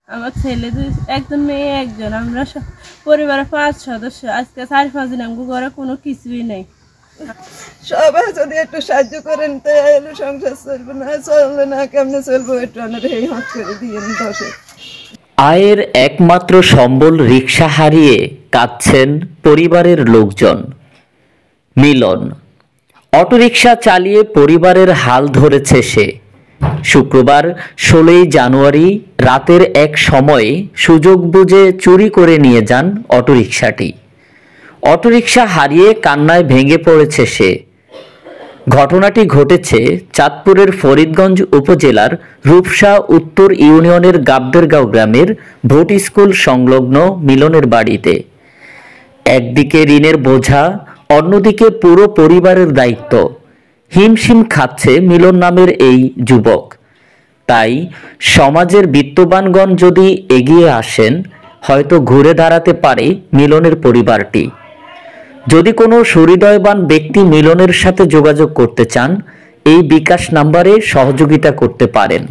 আমার ছেলে একজন মেয়ে একজন, আমরা পরিবারের 5 সদস্য। আজকে 4-5 দিন আমাকে ঘরে কোনো কিছুই নেই। সবাই যদি একটু সাহায্য করেন তাহলে সংসার চলবে, না চলবে না কেমনে চলবো, একটু এই হাত করে দিয়ে দশে। আয়ের একমাত্র সম্বল রিকশা হারিয়ে কাঁদছেন পরিবারের লোকজন। মিলন অটোরিকশা চালিয়ে পরিবারের হাল ধরেছে সে। শুক্রবার 16 জানুয়ারি রাতের এক সময়ে সুযোগ বুঝে চুরি করে নিয়ে যান অটোরিকশাটি। অটোরিকশা হারিয়ে কান্নায় ভেঙে পড়েছে সে। ঘটনাটি ঘটেছে চাঁদপুরের ফরিদগঞ্জ উপজেলার রূপসা উত্তর ইউনিয়নের গাবদেরগাঁও গ্রামের ভোট স্কুল সংলগ্ন মিলনের বাড়িতে। একদিকে ঋণের বোঝা, অন্যদিকে পুরো পরিবারের দায়িত্ব। হিমশিম খাচ্ছে মিলন নামের এই যুবক। তাই সমাজের বিত্তবানগণ যদি এগিয়ে আসেন, হয়তো ঘুরে দাঁড়াতে পারে মিলনের পরিবারটি। যদি কোনো সুহৃদয়বান ব্যক্তি মিলনের সাথে যোগাযোগ করতে চান, এই বিকাশ নাম্বারে সহযোগিতা করতে পারেন।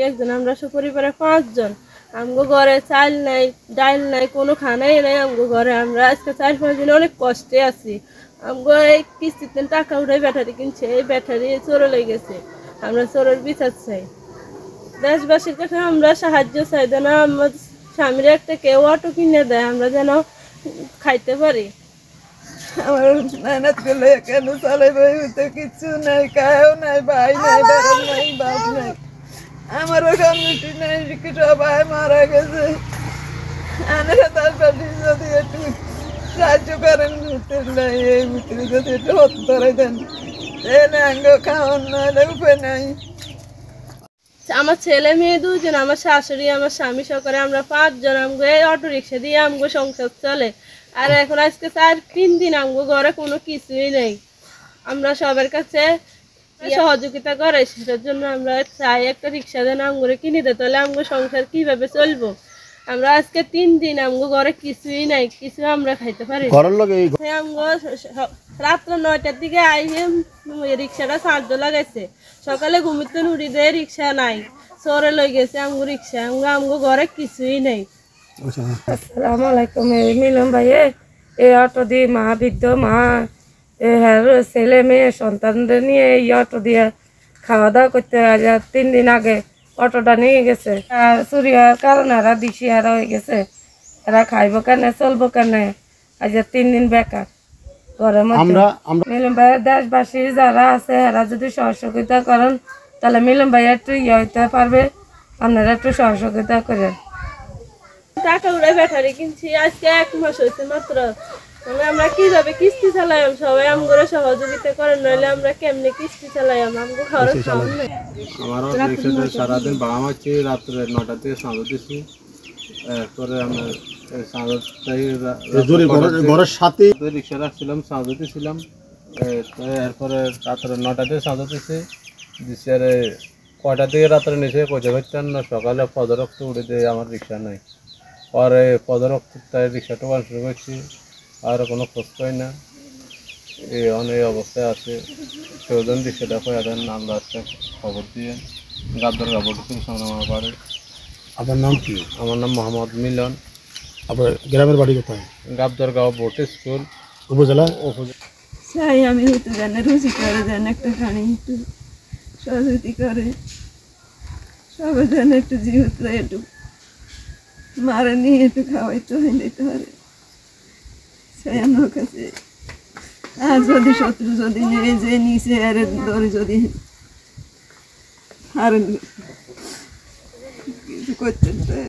একজন, আমরা পরিবারে 5 জন। আমগো ঘরে চাল নাই, ডাল নাই, কোনো খানাই নাই আমগো ঘরে। আমরা আজকে 4-5 দিন অনেক কষ্টে আছি। আমগো এই কিস্তিতে টাকা উঠাই ব্যাটারি কিনছে, এই ব্যাটারি চোরে লেগে গেছে। আমরা চোরের বিচার চাই, দেশবাসীর কাছে আমরা সাহায্য চাই, যেন আমার স্বামীর একটা কেউ অটো কিনে দেয়, আমরা যেন খাইতে পারি। আমার মেহনত করলে কেন চালাইবে, তো কিচ্ছু নাই, কায়ও নাই, ভাই নাই, বেড়াল নাই, বাপ নাই, আমারও কমিটি নাই, সবাই মারা গেছে। আনারা তার পাশে যদি একটু সাহায্য করেন, এই ভিতরে যদি একটু হাত ধরে দেন, তাহলে আঙ্গ খাওয়ান, নাহলে উপায় নাই। আমার ছেলে মেয়ে 2 জন, আমার শাশুড়ি, আমার স্বামী সহকারে আমরা 5 জন। আমগো এই অটো রিক্সা দিয়ে আমগো সংসার চলে। আর এখন আজকে 4-3 দিন আমগো ঘরে কোনো কিছুই নেই। আমরা সবার কাছে সহযোগিতা করে, সেটার জন্য আমরা চাই একটা রিক্সা যেন আমগো কিনে দেয়, তাহলে আমগো সংসার কিভাবে চলবো। আমরা আজকে 3 দিন আমগো ঘরে কিছুই নাই, কিছু আমরা খাইতে পারি। আমগো রাত্র 9টার দিকে আইসে রিক্সাটা চার্জ লাগাইছে, সকালে ঘুমিতে উড়ি দেয়, রিক্সা নাই, চোরে লই গেছে আমগো রিক্সা। আমগো ঘরে কিছুই নেই। আসসালামু আলাইকুম। মিলন ভাই এই অটো দিয়ে মা, বৃদ্ধ মা, ছেলে মেয়ে সন্তানদের নিয়ে এই অটো দিয়ে খাওয়া দাওয়া করতে 3 দিন আগে অটোটা নিয়ে গেছে। আর চুরি হওয়ার কারণে এরা দিশিহারা হয়ে গেছে। এরা খাইব কেন, চলবো কেন, আজ 3 দিন বেকার ঘরের মধ্যে। মিলন ভাইয়ের দেশবাসী যারা আছে এরা যদি সহযোগিতা করেন, তাহলে মিলন ভাইয়া একটু হইতে পারবে। আপনারা একটু সহযোগিতা করেন। টাকা উড়ে ব্যাটারি কিনছি, আজকে 1 মাস হয়েছে মাত্র। আমরা কিভাবে কিস্তি চালাই, সবাই আমগরে সহযোগিতা করেন, নইলে আমরা কেমনে কিস্তি চালাই, আমগো খরচ কম নাই। আমারও রিক্সাতে সারাদিন বাড়া মারছি, রাত্রে 9টা থেকে সাঁজো দিচ্ছি। এরপরে আমরা ঘরের সাথে রিক্সা রাখছিলাম, সাঁজো দিয়েছিলাম। এরপরে রাত্রে 9টা থেকে সাঁজো দিচ্ছি দিচ্ছি। আর কয়টা থেকে রাত্রে নিচে পৌঁছে পারতেন না, সকালে পদরক্ত উড়ে দিয়ে আমার রিক্সা নাই। পরে পদরক্ত তাই রিক্সাটা শুরু করছি, আর কোনো খোঁজ পাই না। এই অনেক অবস্থায় আছে। কেউজন রিক্সাটা করে দেন, আমরা একটা খবর দিয়ে গাবদরগাঁও ভোট স্কুল সংগ্রাম পারে। আপনার নাম কি? আমার নাম মোহাম্মদ মিলন। আপনার গ্রামের বাড়ি কোথায়? গাবদরগাঁও ভোট স্কুল, উপজেলা। চাই আমি হয়তো জানে রুচি করে দেন, একটা খানি একটু সহযোগিতা করে, সবাই যেন একটু জীবনটা একটু মারা নিয়ে একটু খাওয়াইতে হয় দিতে পারে চাই আমার কাছে। আর যদি শত্রু যদি নিয়ে যে নিচে আর ধরে যদি আর কিছু করতে